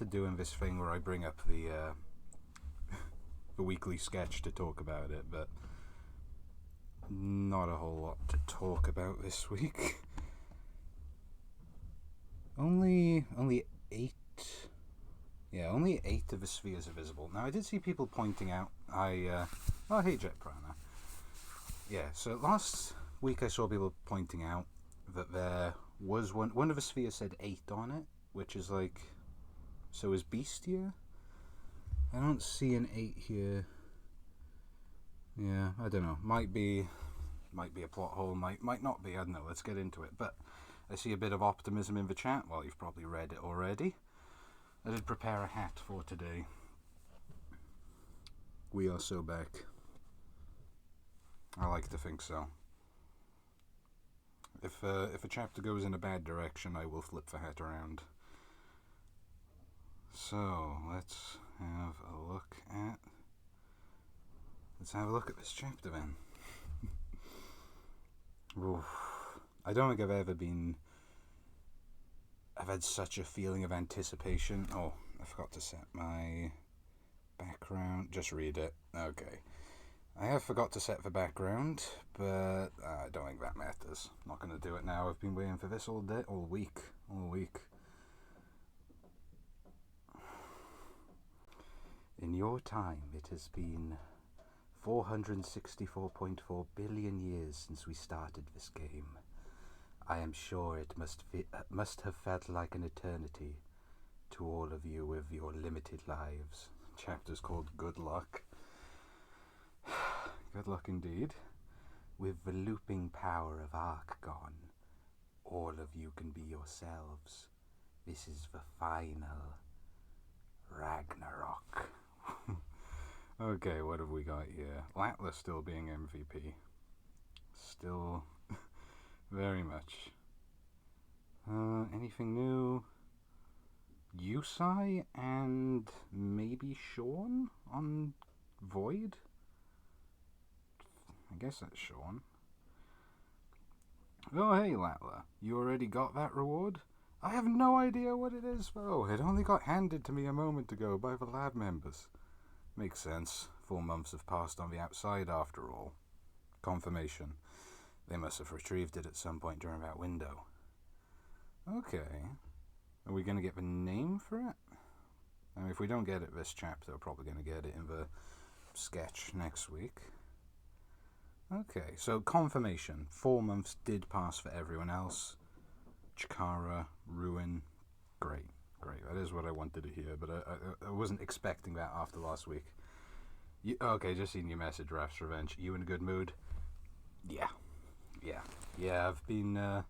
started doing this thing where I bring up the the weekly sketch to talk about it, but not a whole lot to talk about this week. only 8. Yeah, only 8 of the spheres are visible. Now, I did see people pointing out, oh, hey, Jet Prana. Yeah, so last week I saw people pointing out that there was one of the spheres said 8 on it, which is like, so is Beast here? I don't see an 8 here. Yeah, I don't know. Might be a plot hole, might not be, I don't know, let's get into it. But I see a bit of optimism in the chat. Well, you've probably read it already. I did prepare a hat for today. We are so back. I like to think so. If a chapter goes in a bad direction, I will flip the hat around. So, let's have a look at this chapter then. Oof. I don't think I've had such a feeling of anticipation. Oh, I forgot to set my background. Just read it. Okay. I have forgot to set the background, but I don't think that matters. I'm not going to do it now. I've been waiting for this all week. In your time, it has been 464.4 billion years since we started this game. I am sure it must have felt like an eternity to all of you with your limited lives. Chapter's called Good Luck. Good luck indeed. With the looping power of Arc gone, all of you can be yourselves. This is the final Ragnarok. Okay, what have we got here? Latla still being MVP. Still very much. Anything new? Yusai and maybe Sean on Void? I guess that's Sean. Oh, hey, Latla. You already got that reward? I have no idea what it is, though. It only got handed to me a moment ago by the lab members. Makes sense. 4 months have passed on the outside after all. Confirmation. They must have retrieved it at some point during that window. Okay. Are we going to get the name for it? I mean, if we don't get it this chapter, we're probably going to get it in the sketch next week. Okay, so confirmation. 4 months did pass for everyone else. Chikara, Ruin. Great. That is what I wanted to hear, but I wasn't expecting that after last week. Okay, just seen your message, Raph's Revenge. You in a good mood? Yeah, I've been,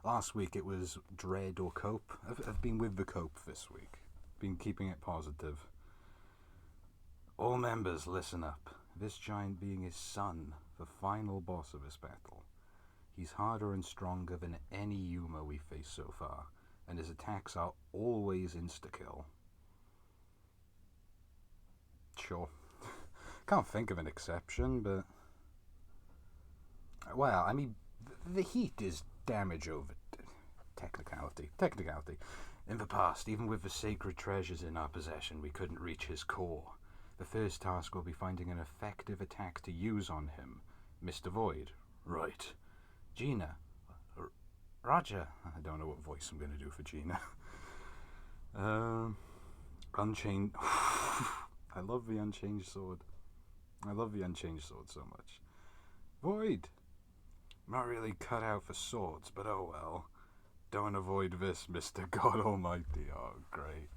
last week it was dread or cope. I've been with the cope this week. Been keeping it positive. All members, listen up. This giant being is Sun, the final boss of this battle. He's harder and stronger than any Yuma we've faced so far, and his attacks are always insta-kill. Sure. Can't think of an exception, but... Well, I mean, the heat is damage over... Technicality. In the past, even with the sacred treasures in our possession, we couldn't reach his core. The first task will be finding an effective attack to use on him. Mr. Void. Right. Gina. Roger. I don't know what voice I'm going to do for Gina. Unchained. I love the Unchanged Sword. I love the Unchanged Sword so much. Void. I'm not really cut out for swords, but oh well. Don't avoid this, Mr. God Almighty. Oh, great.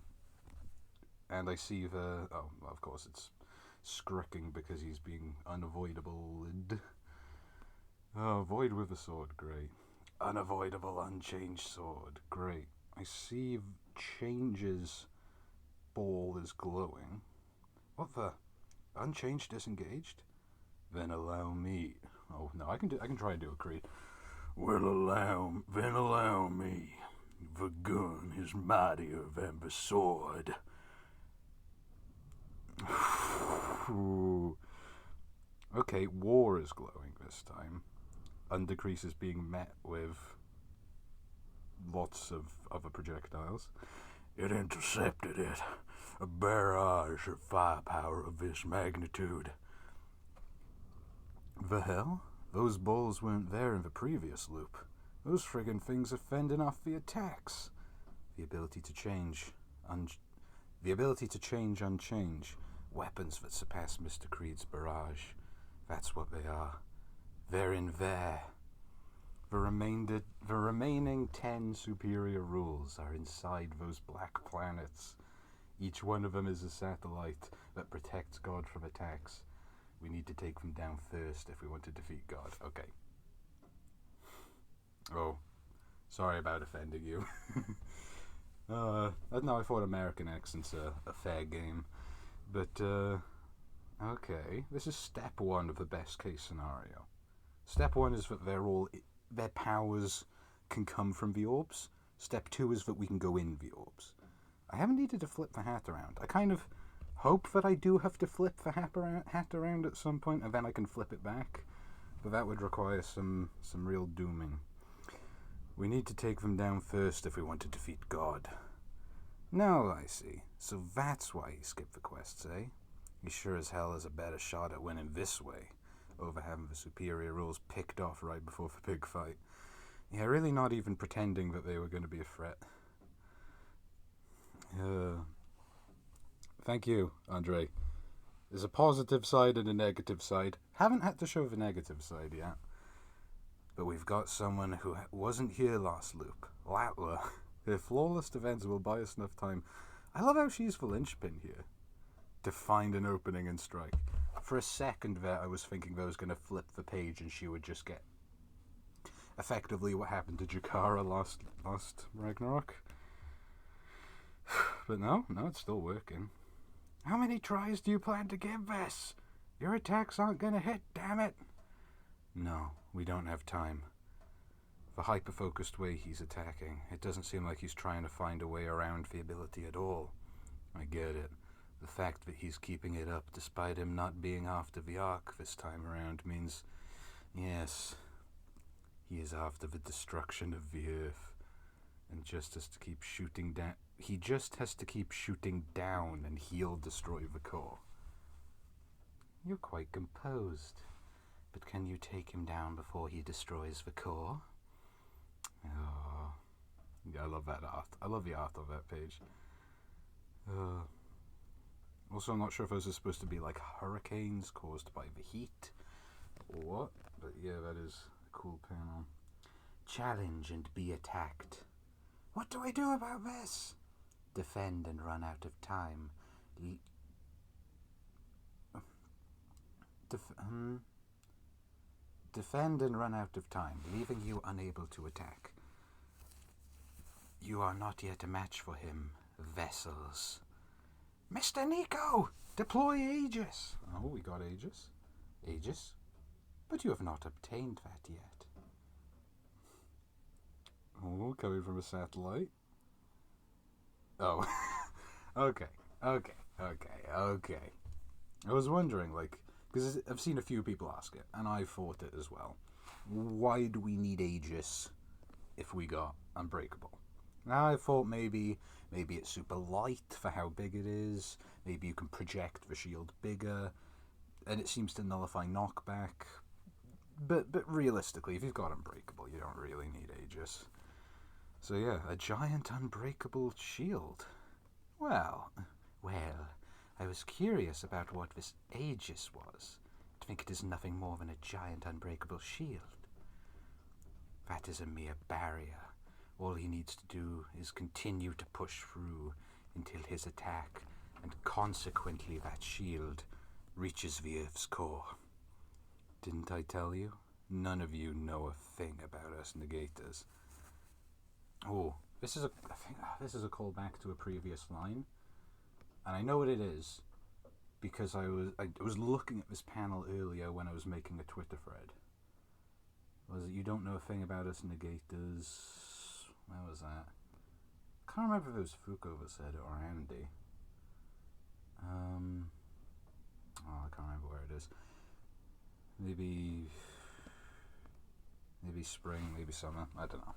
And I see the... Oh, of course, it's Scricking because he's being unavoidable. Oh, Void with a sword. Great. Unavoidable Unchanged Sword. Great. I see Change's ball is glowing. What the? Unchanged disengaged? Then allow me. Oh, no, I can try and do a Creed. Then allow me. The gun is mightier than the sword. Okay, War is glowing this time. Undecrease is being met with lots of other projectiles. It intercepted it. A barrage of firepower of this magnitude. The hell? Those balls weren't there in the previous loop. Those friggin' things are fending off the attacks. The ability to change. Unchange. Weapons that surpass Mr. Creed's barrage. That's what they are. They're in there. The remaining 10 superior rules are inside those black planets. Each one of them is a satellite that protects God from attacks. We need to take them down first if we want to defeat God. Okay. Oh, sorry about offending you. No, I thought American accent's a fair game. But, okay. This is step 1 of the best case scenario. Step 1 is that their powers can come from the orbs. Step 2 is that we can go in the orbs. I haven't needed to flip the hat around. I kind of hope that I do have to flip the hat around at some point, and then I can flip it back. But that would require some real dooming. We need to take them down first if we want to defeat God. No, I see. So that's why he skipped the quests, eh? He sure as hell has a better shot at winning this way, over having the superior rules picked off right before the big fight. Yeah, really not even pretending that they were going to be a threat. Thank you, Andre. There's a positive side and a negative side. Haven't had to show the negative side yet. But we've got someone who wasn't here last loop. Latla. Her flawless defense will buy us enough time. I love how she's the linchpin here. To find an opening and strike. For a second there, I was thinking that I was going to flip the page and she would just get effectively what happened to Jakara last Ragnarok. But no, it's still working. How many tries do you plan to give this? Your attacks aren't going to hit, damn it. No, we don't have time. The hyper-focused way he's attacking, it doesn't seem like he's trying to find a way around the ability at all. I get it. The fact that he's keeping it up despite him not being after the Ark this time around means, yes, he is after the destruction of the Earth. And just has to keep shooting down. He just has to keep shooting down and he'll destroy the core. You're quite composed. But can you take him down before he destroys the core? Oh, yeah, I love that art. I love the art of that page. Also, I'm not sure if those are supposed to be like hurricanes caused by the heat or what, but yeah, that is a cool panel. Challenge and be attacked. What do I do about this? Defend and run out of time. Defend and run out of time, leaving you unable to attack. You are not yet a match for him, vessels. Mr. Nico, deploy Aegis. Oh, we got Aegis. Aegis? But you have not obtained that yet. Oh, coming from a satellite. Oh, okay. I was wondering, because I've seen a few people ask it, and I thought it as well. Why do we need Aegis if we got Unbreakable? Now I thought maybe it's super light for how big it is. Maybe you can project the shield bigger, and it seems to nullify knockback. But realistically, if you've got Unbreakable, you don't really need Aegis. So yeah, a giant unbreakable shield. Well, I was curious about what this Aegis was. I think it is nothing more than a giant unbreakable shield. That is a mere barrier. All he needs to do is continue to push through until his attack, and consequently that shield, reaches the Earth's core. Didn't I tell you? None of you know a thing about us negators. Oh, I think this is a callback to a previous line, and I know what it is because I was looking at this panel earlier when I was making a Twitter thread. Was it you don't know a thing about us negators? Where was that? I can't remember if it was Foucault that said it or Andy. I can't remember where it is. Maybe spring, maybe summer. I don't know.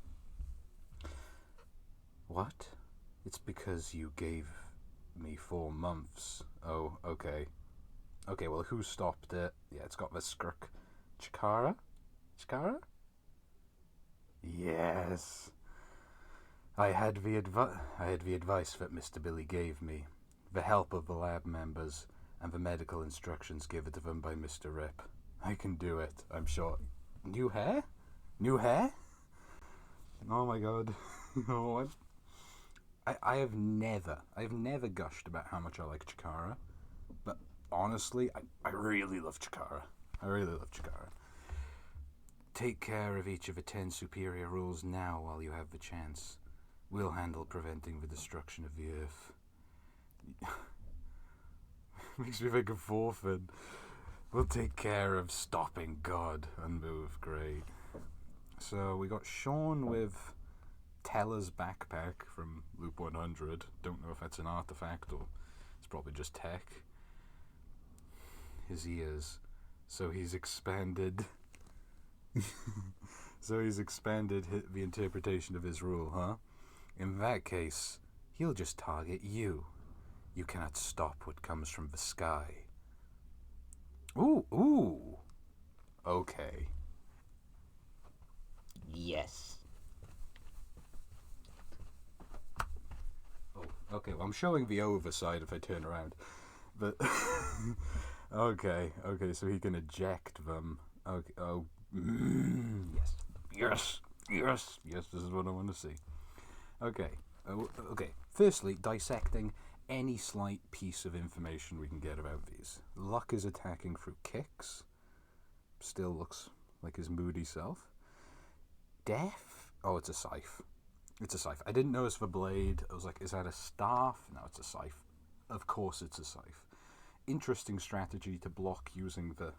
What? It's because you gave me 4 months. Oh, okay. Okay, well, who stopped it? Yeah, it's got the skirk. Chikara? Chikara? Yes. I had the advice that Mr. Billy gave me, the help of the lab members, and the medical instructions given to them by Mr. Rip. I can do it, I'm sure. New hair? New hair? Oh my god. Oh, I've never gushed about how much I like Chikara, but honestly, I really love Chikara. I really love Chikara. Take care of each of the 10 superior rules now while you have the chance. We'll handle preventing the destruction of the Earth. Makes me think of Thorfinn. We'll take care of stopping God. Unmove, great. So we got Sean with Teller's backpack from Loop 100. Don't know if that's an artifact or it's probably just tech. His ears. So he's expanded. The interpretation of his rule, huh? In that case, he'll just target you. You cannot stop what comes from the sky. Ooh. Okay. Yes. Oh, okay, well, I'm showing the overside if I turn around. But, okay, so he can eject them. Okay, yes, this is what I want to see. Okay. Firstly, dissecting any slight piece of information we can get about these. Luck is attacking through kicks. Still looks like his moody self. Death? Oh, it's a scythe. I didn't notice the blade. I was like, is that a staff? No, it's a scythe. Of course it's a scythe. Interesting strategy to block using the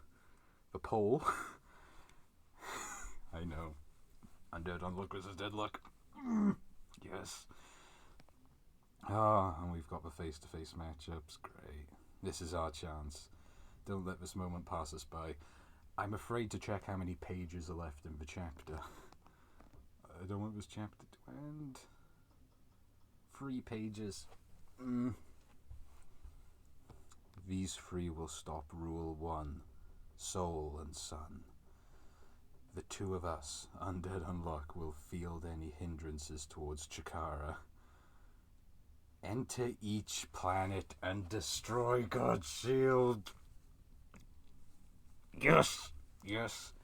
pole. I know. Undead Unluck versus Deadluck. Yes. And we've got the face-to-face matchups. Great. This is our chance. Don't let this moment pass us by. I'm afraid to check how many pages are left in the chapter. I don't want this chapter to end. 3 pages. These 3 will stop Rule 1, Soul and Sun. The 2 of us, Undead Unluck, will field any hindrances towards Chikara. Enter each planet and destroy God's shield. Yes. Yes.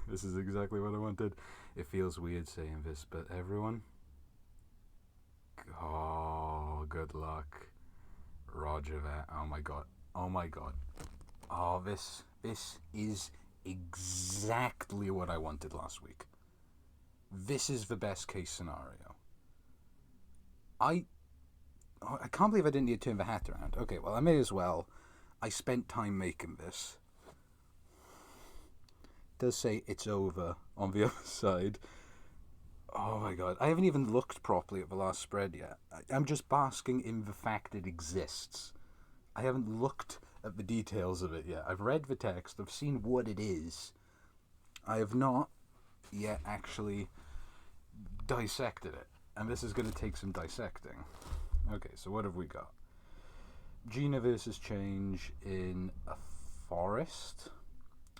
This is exactly what I wanted. It feels weird saying this, but everyone, good luck. Roger that. Oh my god. Oh, this is exactly what I wanted last week. This is the best case scenario. I can't believe I didn't need to turn the hat around. Okay, well, I may as well. I spent time making this. It does say it's over on the other side. Oh my god, I haven't even looked properly at the last spread yet. I'm just basking in the fact it exists. I haven't looked at the details of it yet. I've read the text, I've seen what it is. I have not yet actually dissected it. And this is going to take some dissecting. Okay, so what have we got? Gina versus Change in a forest.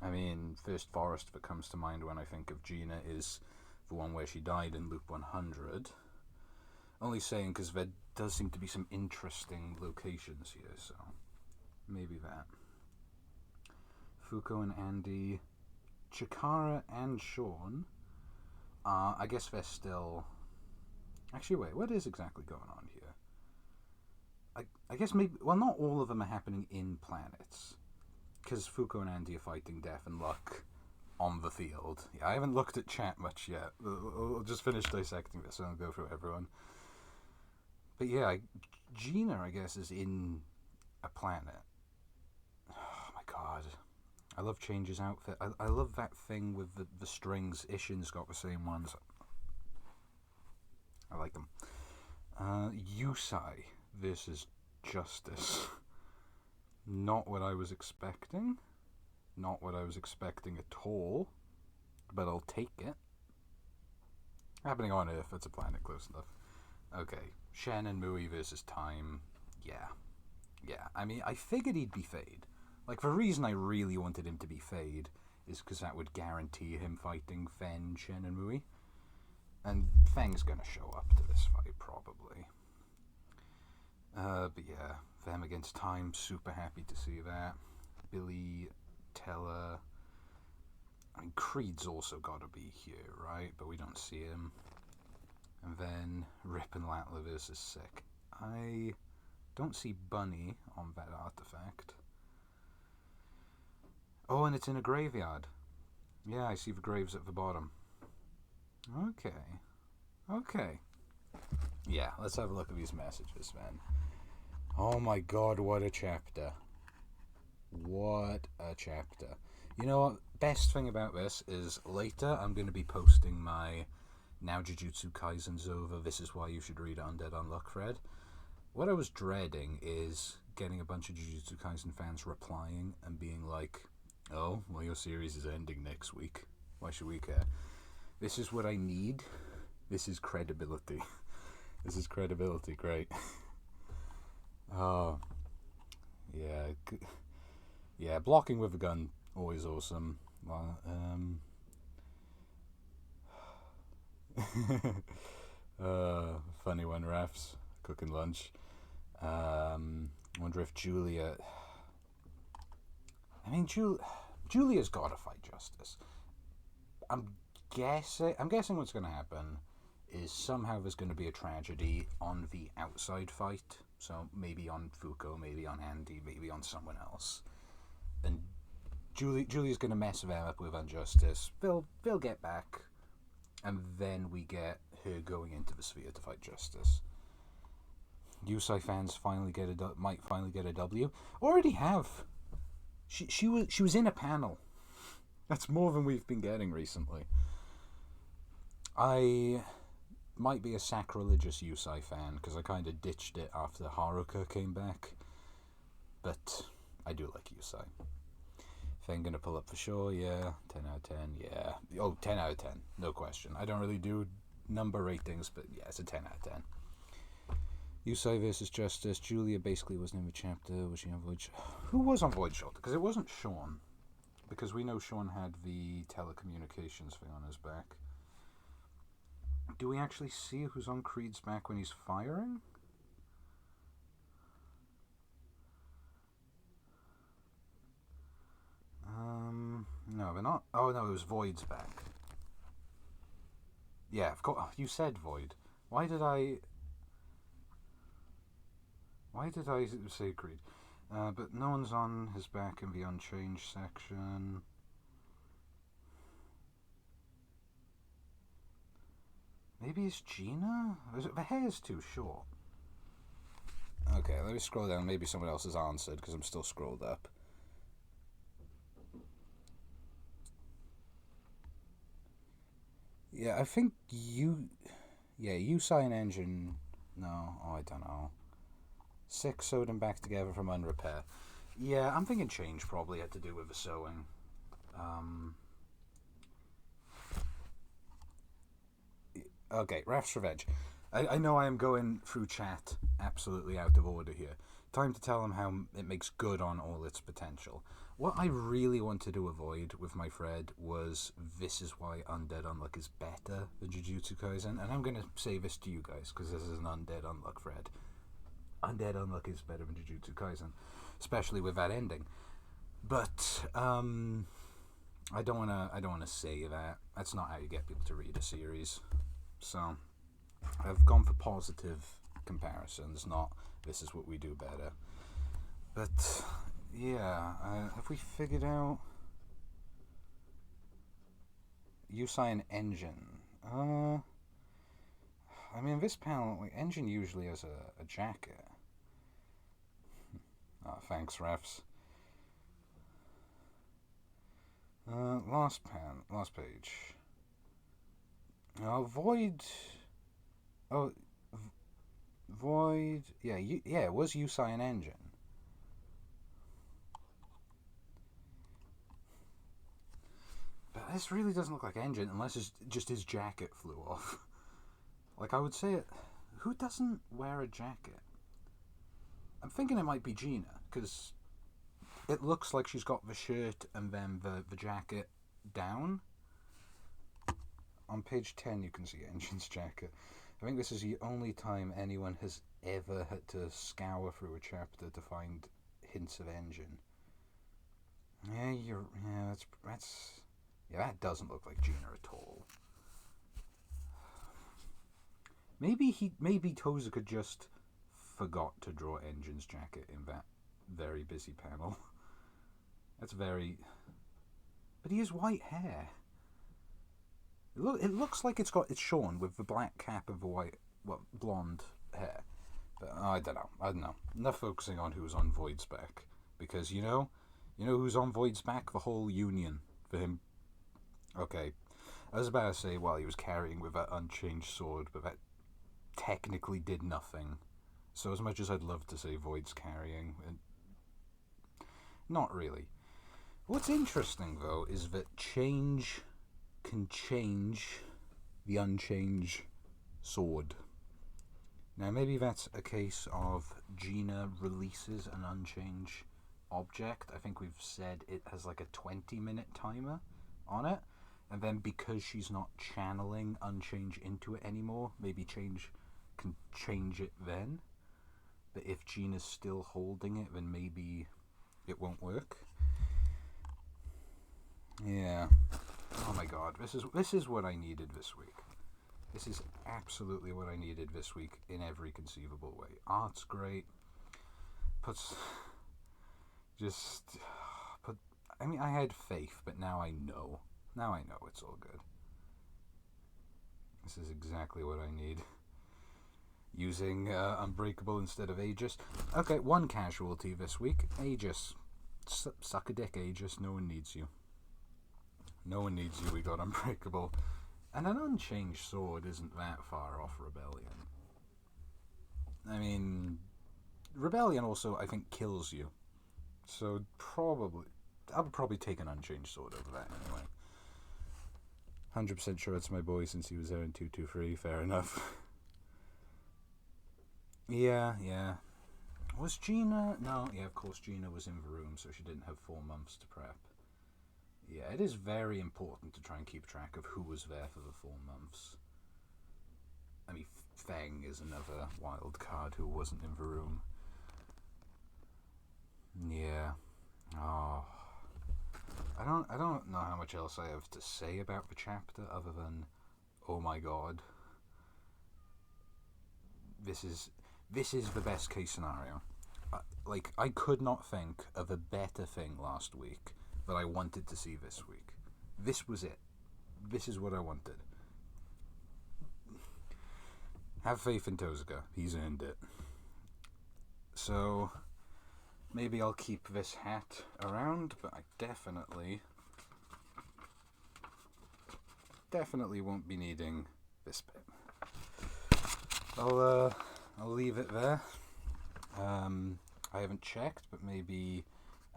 I mean, first forest that comes to mind when I think of Gina is the one where she died in Loop 100. Only saying because there does seem to be some interesting locations here, so maybe that. Fuko and Andy, Chikara and Sean. I guess they're still... Actually, wait, what is exactly going on here? I guess maybe... Well, not all of them are happening in planets. Because Fuko and Andy are fighting Death and Luck on the field. Yeah, I haven't looked at chat much yet. I'll just finish dissecting this and I'll go through everyone. But yeah, Gina, I guess, is in a planet. Oh my god. I love Change's outfit. I love that thing with the strings. Ishin's got the same ones. I like them. Yusai versus Justice. Not what I was expecting. Not what I was expecting at all. But I'll take it. Happening on Earth, it's a planet close enough. Okay, Shen and Mui versus Time. Yeah. Yeah, I mean, I figured he'd be Fade. Like, the reason I really wanted him to be Fade is because that would guarantee him fighting Fen, Shen, and Mui. And Feng's gonna show up to this fight, probably. But yeah, them against Time, super happy to see that. Billy, Teller. I mean, Creed's also gotta be here, right? But we don't see him. And then Rip and Latler versus Sick. I don't see Bunny on that artifact. Oh, and it's in a graveyard. Yeah, I see the graves at the bottom. Okay. Yeah, let's have a look at these messages, man. Oh my god, what a chapter. What a chapter. You know what? Best thing about this is later I'm going to be posting my Now Jujutsu Kaisen's over, this is why you should read Undead Unluck thread. What I was dreading is getting a bunch of Jujutsu Kaisen fans replying and being like, oh, well, your series is ending next week. Why should we care? This is what I need. This is credibility. This is credibility, great. Oh, yeah. Yeah, blocking with a gun, always awesome. Funny one, refs. Cooking lunch. Wonder if Julia... I mean, Julia's got to fight Justice. I'm guessing what's going to happen is somehow there's going to be a tragedy on the outside fight. So maybe on Fuko, maybe on Andy, maybe on someone else. And Julia's going to mess them up with Injustice. They'll get back. And then we get her going into the sphere to fight Justice. Yusai fans might finally get a W. Already have. She was in a panel. That's more than we've been getting recently. I might be a sacrilegious Yusai fan because I kind of ditched it after Haruka came back. But I do like Yusai. Thing gonna pull up for sure, yeah. 10 out of 10, yeah. Oh, 10 out of 10, no question. I don't really do number ratings, but yeah, it's a 10 out of 10. Yusai versus Justice. Julia basically wasn't in the chapter. Was she on Void? Who was on Void Shoulder? Because it wasn't Sean. Because we know Sean had the telecommunications thing on his back. Do we actually see who's on Creed's back when he's firing? No, they're not. Oh, no, it was Void's back. Yeah, of course. You said Void. Why did I say Creed? But no one's on his back in the Unchanged section. Maybe it's Gina? The hair's too short. Okay, let me scroll down. Maybe someone else has answered because I'm still scrolled up. Yeah, I think Yusai and Engine. No, I don't know. 6 sewed them back together from unrepair. Yeah, I'm thinking change probably had to do with the sewing. Okay, Raf's Revenge. I know I am going through chat absolutely out of order here. Time to tell him how it makes good on all its potential. What I really wanted to avoid with my thread was this is why Undead Unluck is better than Jujutsu Kaisen. And I'm going to say this to you guys because this is an Undead Unluck thread. Undead Unluck is better than Jujutsu Kaisen, especially with that ending. But I don't wanna say that. That's not how you get people to read a series. So I've gone for positive comparisons, not this is what we do better. But yeah, have we figured out Yusai and Engine? I mean, this panel, like, Engine usually has a jacket. Oh, thanks, refs. Last page. Void. Oh, Void. Yeah, it was Yusai and Engine. But this really doesn't look like Engine unless it's just his jacket flew off. Like, I would say, who doesn't wear a jacket? I'm thinking it might be Gina, because it looks like she's got the shirt and then the jacket down. On page 10 you can see Engine's jacket. I think this is the only time anyone has ever had to scour through a chapter to find hints of Engine. That doesn't look like Gina at all. Maybe Tozuka just forgot to draw Engine's jacket in that very busy panel. That's very... But he has white hair. It looks like it's shorn with the black cap and the white, blonde hair. But I don't know. Enough focusing on who's on Void's back. Because, you know who's on Void's back? The whole Union for him. Okay. I was about to say, well, he was carrying with that unchanged sword, but that technically did nothing. So as much as I'd love to say Void's carrying, not really. What's interesting, though, is that change can change the unchanged sword. Now, maybe that's a case of Gina releases an unchanged object. I think we've said it has like a 20-minute timer on it. And then because she's not channeling Unchange into it anymore, maybe Change can change it then. But if Gina's still holding it, then maybe it won't work. Yeah. Oh my god, this is what I needed this week. This is absolutely what I needed this week in every conceivable way. Art's great. I had faith, but now I know. Now I know it's all good. This is exactly what I need. Using Unbreakable instead of Aegis. Okay, one casualty this week. Aegis. Suck a dick, Aegis. No one needs you. No one needs you. We got Unbreakable. And an unchanged sword isn't that far off Rebellion. I mean, Rebellion also, I think, kills you. So I would probably take an unchanged sword over that anyway. 100% sure it's my boy since he was there in 223. Fair enough. Yeah. Was Gina? No, yeah, of course Gina was in the room, so she didn't have 4 months to prep. Yeah, it is very important to try and keep track of who was there for the 4 months. I mean, Feng is another wild card who wasn't in the room. Yeah. Oh. I don't know how much else I have to say about the chapter other than, oh my god. This is the best case scenario. I could not think of a better thing last week that I wanted to see this week. This was it. This is what I wanted. Have faith in Tozuka. He's earned it. So, maybe I'll keep this hat around, but I definitely won't be needing this bit. I'll leave it there. I haven't checked, but maybe,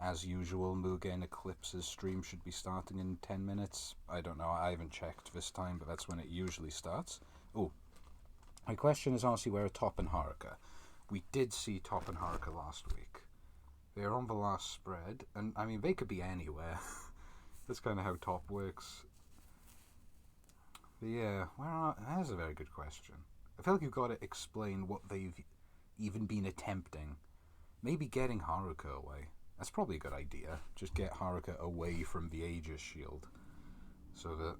as usual, Mugen Eclipse's stream should be starting in 10 minutes. I don't know, I haven't checked this time, but that's when it usually starts. Oh, my question is honestly where are Top and Haruka? We did see Top and Haruka last week. They're on the last spread, and I mean, they could be anywhere. That's kind of how Top works. But yeah, that's a very good question. I feel like you've got to explain what they've even been attempting. Maybe getting Haruka away. That's probably a good idea. Just get Haruka away from the Aegis shield, so that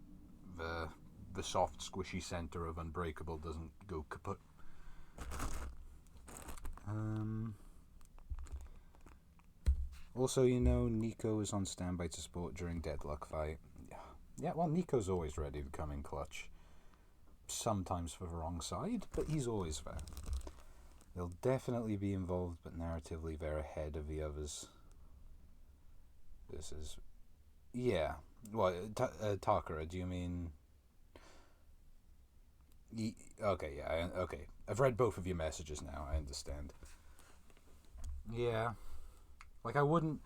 the soft, squishy center of Unbreakable doesn't go kaput. Also, Nico is on standby to support during Deadlock fight. Yeah, well, Nico's always ready to come in clutch. Sometimes for the wrong side, but he's always there. They'll definitely be involved, but narratively they're ahead of the others. This is... Yeah. Well, Takara, do you mean... Okay, yeah, okay. I've read both of your messages now, I understand. Yeah. I wouldn't...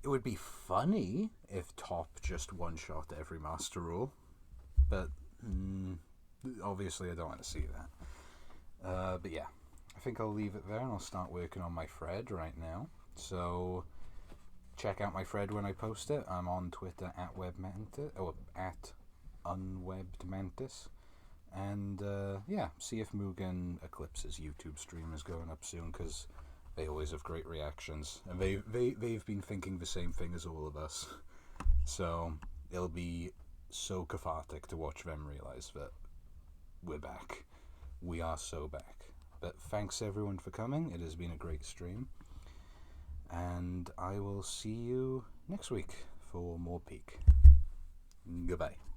It would be funny if Top just one-shot every Master Rule, but... obviously I don't want to see that. But yeah, I think I'll leave it there, and I'll start working on my thread right now. So check out my thread when I post it. I'm on Twitter at webmantis, or at unwebbedmantis. And yeah, see if Mugen Eclipse's YouTube stream is going up soon, because they always have great reactions, and they've been thinking the same thing as all of us. So it'll be so cathartic to watch them realize that we're back. We are so back. But thanks everyone for coming. It has been a great stream, and I will see you next week for more Peak. Goodbye.